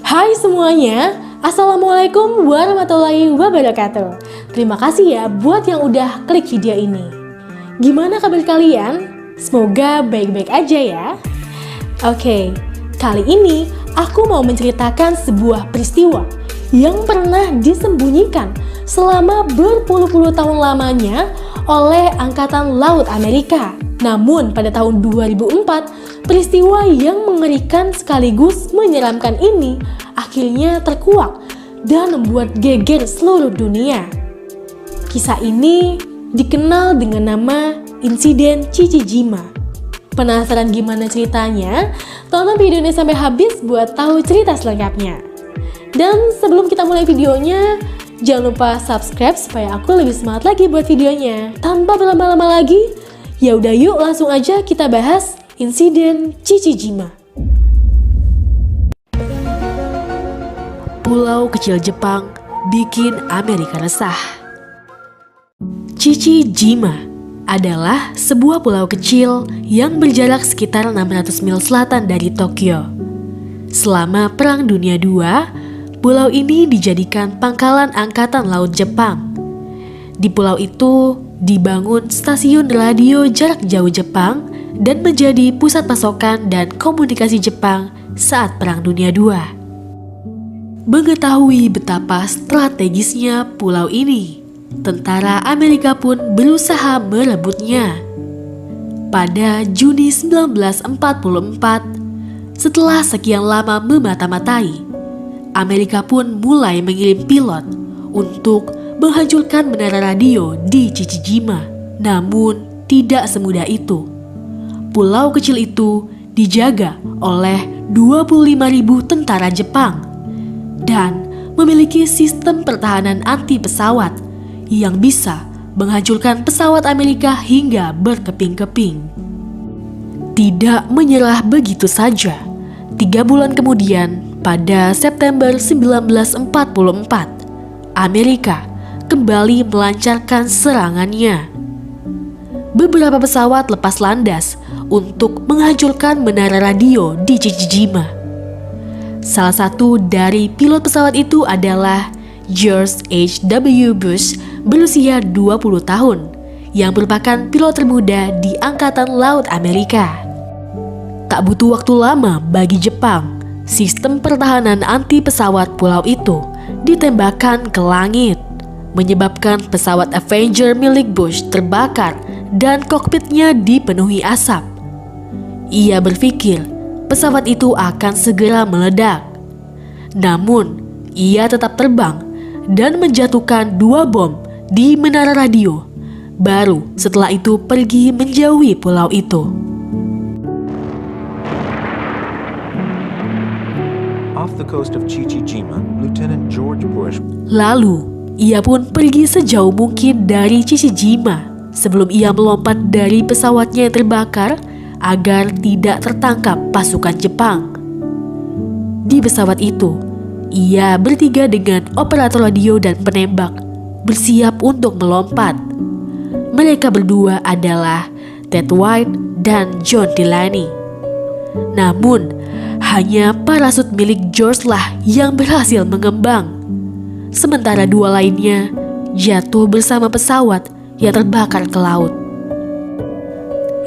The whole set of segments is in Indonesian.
Hai semuanya, Assalamualaikum warahmatullahi wabarakatuh. Terima kasih ya buat yang udah klik video ini. Gimana kabar kalian? Semoga baik-baik aja ya. Oke, kali ini aku mau menceritakan sebuah peristiwa yang pernah disembunyikan selama berpuluh-puluh tahun lamanya oleh Angkatan Laut Amerika. Namun pada tahun 2004, peristiwa yang mengerikan sekaligus menyeramkan ini akhirnya terkuak dan membuat geger seluruh dunia. Kisah ini dikenal dengan nama Insiden Chichijima. Penasaran gimana ceritanya? Tonton video ini sampai habis buat tahu cerita selengkapnya. Dan sebelum kita mulai videonya, jangan lupa subscribe supaya aku lebih semangat lagi buat videonya. Tanpa berlama-lama lagi, ya udah yuk langsung aja kita bahas Insiden Chichijima. Pulau kecil Jepang bikin Amerika resah. Chichijima adalah sebuah pulau kecil yang berjarak sekitar 600 mil selatan dari Tokyo. Selama Perang Dunia II, pulau ini dijadikan pangkalan Angkatan Laut Jepang. Di pulau itu dibangun stasiun radio jarak jauh Jepang dan menjadi pusat pasokan dan komunikasi Jepang saat Perang Dunia II. Mengetahui betapa strategisnya pulau ini, tentara Amerika pun berusaha merebutnya. Pada Juni 1944, setelah sekian lama memata-matai, Amerika pun mulai mengirim pilot untuk menghancurkan menara radio di Chichijima. Namun tidak semudah itu. Pulau kecil itu dijaga oleh 25.000 tentara Jepang dan memiliki sistem pertahanan anti pesawat yang bisa menghancurkan pesawat Amerika hingga berkeping-keping. Tidak menyerah begitu saja. 3 bulan kemudian, pada September 1944, Amerika kembali melancarkan serangannya. Beberapa pesawat lepas landas untuk menghancurkan menara radio di Chichijima. Salah satu dari pilot pesawat itu adalah George H.W. Bush berusia 20 tahun yang merupakan pilot termuda di Angkatan Laut Amerika. Tak butuh waktu lama bagi Jepang, sistem pertahanan anti pesawat pulau itu ditembakkan ke langit, menyebabkan pesawat Avenger milik Bush terbakar dan kokpitnya dipenuhi asap. Ia berpikir pesawat itu akan segera meledak. Namun, ia tetap terbang dan menjatuhkan 2 bom di menara radio. Baru setelah itu pergi menjauhi pulau itu. Off the coast of Chichijima, Lieutenant George Bush. Lalu, ia pun pergi sejauh mungkin dari Chichijima sebelum ia melompat dari pesawatnya yang terbakar agar tidak tertangkap pasukan Jepang. Di pesawat itu, ia bertiga dengan operator radio dan penembak bersiap untuk melompat. Mereka berdua adalah Ted White dan John Delaney. Namun, hanya parasut milik George lah yang berhasil mengembang. Sementara 2 lainnya jatuh bersama pesawat yang terbakar ke laut.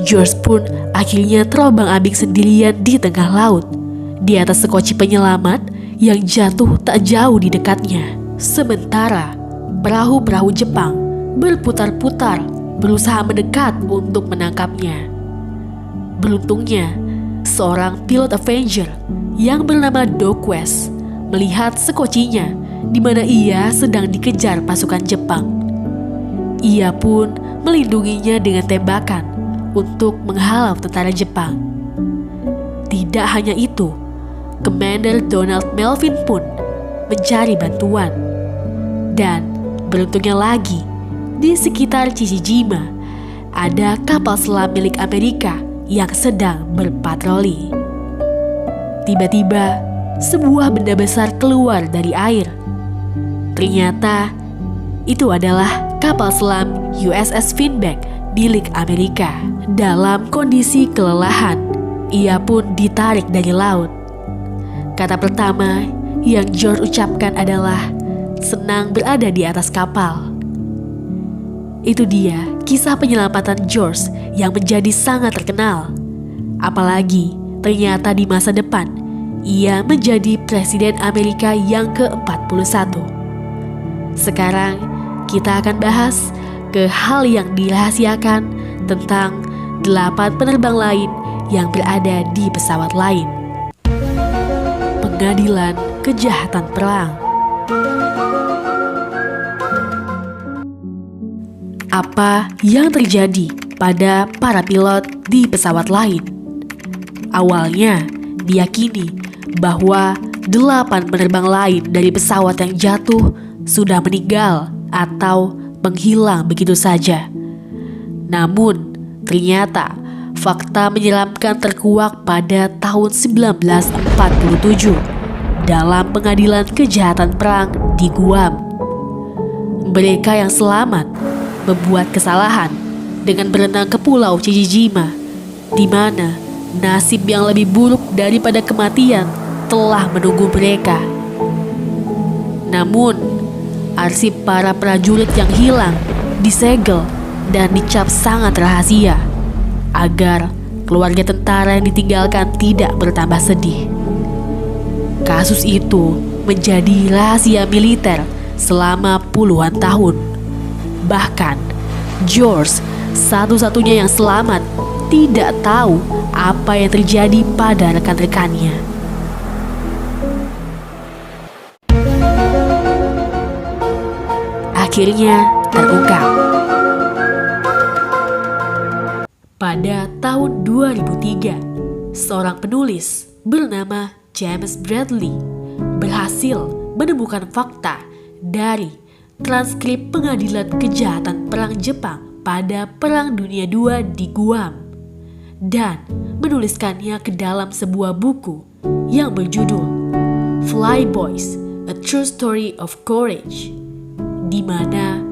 George pun akhirnya terombang-ambing sendirian di tengah laut, di atas sekoci penyelamat yang jatuh tak jauh di dekatnya. Sementara perahu-perahu Jepang berputar-putar berusaha mendekat untuk menangkapnya. Beruntungnya, seorang pilot Avenger yang bernama Doc West melihat sekocinya di mana ia sedang dikejar pasukan Jepang. Ia pun melindunginya dengan tembakan untuk menghalau tentara Jepang. Tidak hanya itu, Commander Donald Melvin pun mencari bantuan. Dan beruntungnya lagi, di sekitar Chichijima ada kapal selam milik Amerika yang sedang berpatroli. Tiba-tiba, sebuah benda besar keluar dari air. Ternyata, itu adalah kapal selam USS Finback milik Amerika. Dalam kondisi kelelahan, ia pun ditarik dari laut. Kata pertama yang George ucapkan adalah senang berada di atas kapal. Itu dia kisah penyelamatan George yang menjadi sangat terkenal. Apalagi ternyata di masa depan ia menjadi Presiden Amerika yang ke-41. Sekarang kita akan bahas ke hal yang dirahasiakan tentang 8 penerbang lain yang berada di pesawat lain. Pengadilan Kejahatan Perang. Apa yang terjadi pada para pilot di pesawat lain? Awalnya diyakini bahwa 8 penerbang lain dari pesawat yang jatuh sudah meninggal atau menghilang begitu saja. Namun ternyata fakta menyeramkan terkuak pada tahun 1947 dalam pengadilan kejahatan perang di Guam. Mereka yang selamat membuat kesalahan dengan berenang ke pulau Chichijima, di mana nasib yang lebih buruk daripada kematian telah menunggu mereka. Namun, arsip para prajurit yang hilang disegel dan dicap sangat rahasia agar keluarga tentara yang ditinggalkan tidak bertambah sedih. Kasus itu menjadi rahasia militer selama puluhan tahun. Bahkan George, satu-satunya yang selamat, tidak tahu apa yang terjadi pada rekan-rekannya. Akhirnya terungkap. Pada tahun 2003, seorang penulis bernama James Bradley berhasil menemukan fakta dari transkrip pengadilan kejahatan perang Jepang pada Perang Dunia II di Guam dan menuliskannya ke dalam sebuah buku yang berjudul Flyboys: A True Story of Courage, di mana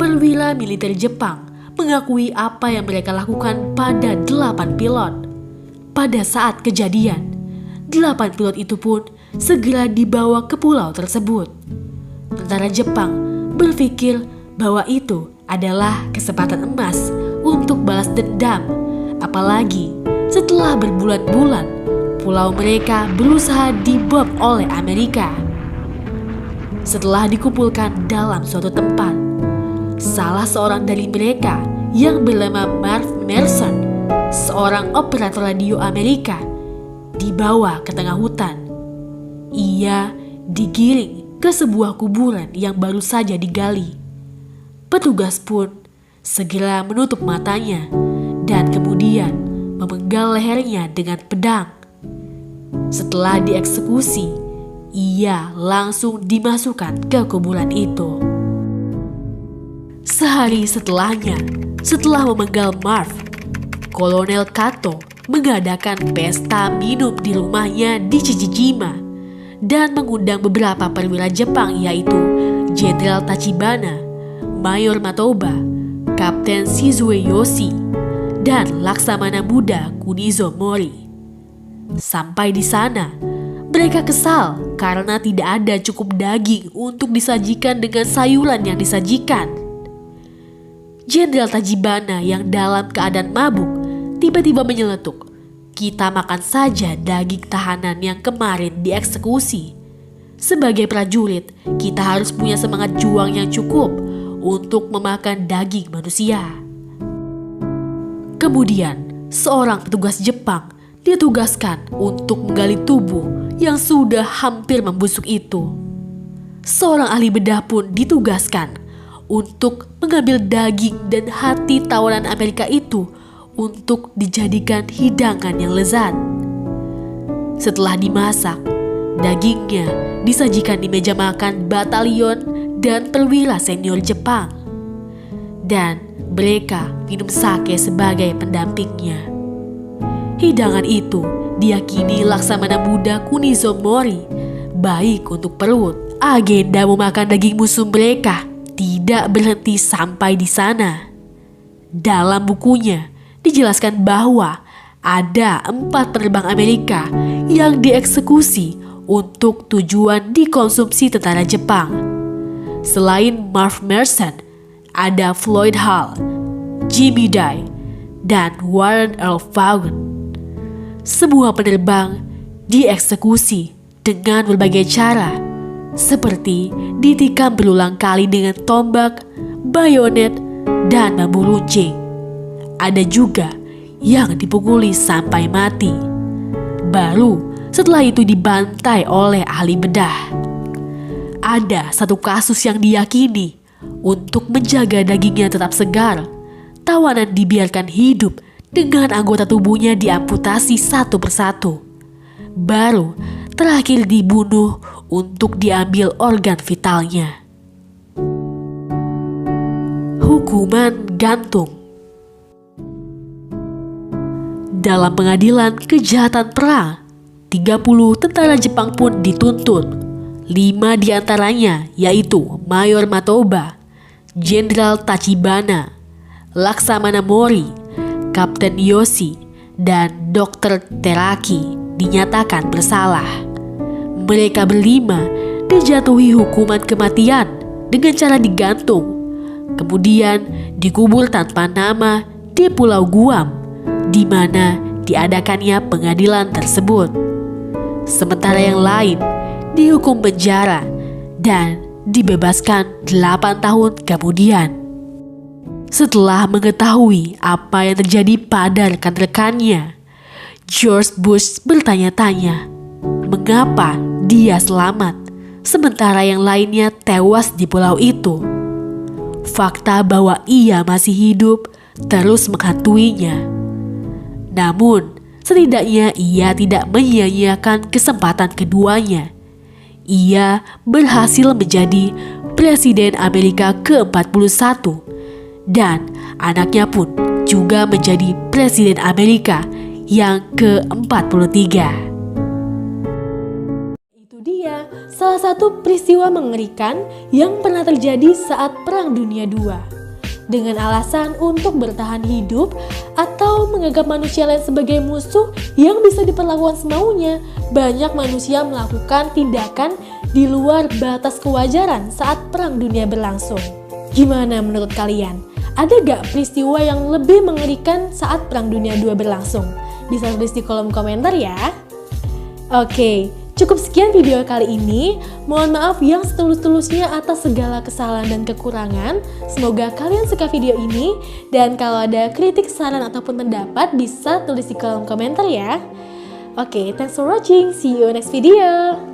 perwira militer Jepang mengakui apa yang mereka lakukan pada 8 pilot. Pada saat kejadian, 8 pilot itu pun segera dibawa ke pulau tersebut. Tentara Jepang berpikir bahwa itu adalah kesempatan emas untuk balas dendam, apalagi setelah berbulan-bulan pulau mereka berusaha dibom oleh Amerika. Setelah dikumpulkan dalam suatu tempat, salah seorang dari mereka yang bernama Marv Mercer, seorang operator radio Amerika, dibawa ke tengah hutan. Ia digiring ke sebuah kuburan yang baru saja digali. Petugas pun segera menutup matanya dan kemudian memenggal lehernya dengan pedang. Setelah dieksekusi, ia langsung dimasukkan ke kuburan itu. Sehari setelahnya, setelah memenggal Marv, Kolonel Kato mengadakan pesta minum di rumahnya di Chichijima dan mengundang beberapa perwira Jepang, yaitu Jenderal Tachibana, Mayor Matoba, Kapten Shizue Yoshi, dan Laksamana Muda Kunizo Mori. Sampai di sana, mereka kesal karena tidak ada cukup daging untuk disajikan dengan sayuran yang disajikan. Jenderal Tachibana yang dalam keadaan mabuk tiba-tiba menyeletuk, "Kita makan saja daging tahanan yang kemarin dieksekusi. Sebagai prajurit, kita harus punya semangat juang yang cukup untuk memakan daging manusia." Kemudian, seorang petugas Jepang ditugaskan untuk menggali tubuh yang sudah hampir membusuk itu. Seorang ahli bedah pun ditugaskan untuk mengambil daging dan hati tawanan Amerika itu untuk dijadikan hidangan yang lezat. Setelah dimasak, dagingnya disajikan di meja makan batalion dan perwira senior Jepang. Dan mereka minum sake sebagai pendampingnya. Hidangan itu diyakini Laksamana Muda Kunizo Mori baik untuk perut. Agenda memakan daging musuh mereka tidak berhenti sampai di sana. Dalam bukunya dijelaskan bahwa ada 4 penerbang Amerika yang dieksekusi untuk tujuan dikonsumsi tentara Jepang. Selain Marv Merson, ada Floyd Hall, Jimmy Dye, dan Warren Earl Vaughan. Semua penerbang dieksekusi dengan berbagai cara, seperti ditikam berulang kali dengan tombak, bayonet, dan bambu runcing. Ada juga yang dipukuli sampai mati. Baru setelah itu dibantai oleh ahli bedah. Ada satu kasus yang diyakini untuk menjaga dagingnya tetap segar, tawanan dibiarkan hidup dengan anggota tubuhnya diamputasi satu persatu. Baru terakhir dibunuh untuk diambil organ vitalnya. Hukuman gantung. Dalam pengadilan kejahatan perang, 30 tentara Jepang pun dituntut. 5 diantaranya yaitu Mayor Matoba, Jenderal Tachibana, Laksamana Mori, Kapten Yoshi, dan Dr. Teraki dinyatakan bersalah. Mereka berlima dijatuhi hukuman kematian dengan cara digantung, kemudian dikubur tanpa nama di Pulau Guam, di mana diadakannya pengadilan tersebut. Sementara yang lain dihukum penjara dan dibebaskan 8 tahun kemudian. Setelah mengetahui apa yang terjadi pada rekan-rekannya, George Bush bertanya-tanya mengapa dia selamat sementara yang lainnya tewas di pulau itu. Fakta bahwa ia masih hidup terus menghantuinya. Namun, setidaknya ia tidak menyia-nyiakan kesempatan keduanya. Ia berhasil menjadi Presiden Amerika ke-41 dan anaknya pun juga menjadi Presiden Amerika yang ke-43. Itu dia salah satu peristiwa mengerikan yang pernah terjadi saat Perang Dunia II. Dengan alasan untuk bertahan hidup atau menganggap manusia lain sebagai musuh yang bisa diperlakukan semaunya, banyak manusia melakukan tindakan di luar batas kewajaran saat Perang Dunia berlangsung. Gimana menurut kalian? Ada gak peristiwa yang lebih mengerikan saat Perang Dunia II berlangsung? Bisa tulis di kolom komentar ya. Oke, cukup sekian video kali ini. Mohon maaf yang setulus-tulusnya atas segala kesalahan dan kekurangan. Semoga kalian suka video ini. Dan kalau ada kritik, saran, ataupun pendapat bisa tulis di kolom komentar ya. Oke, thanks for watching. See you next video.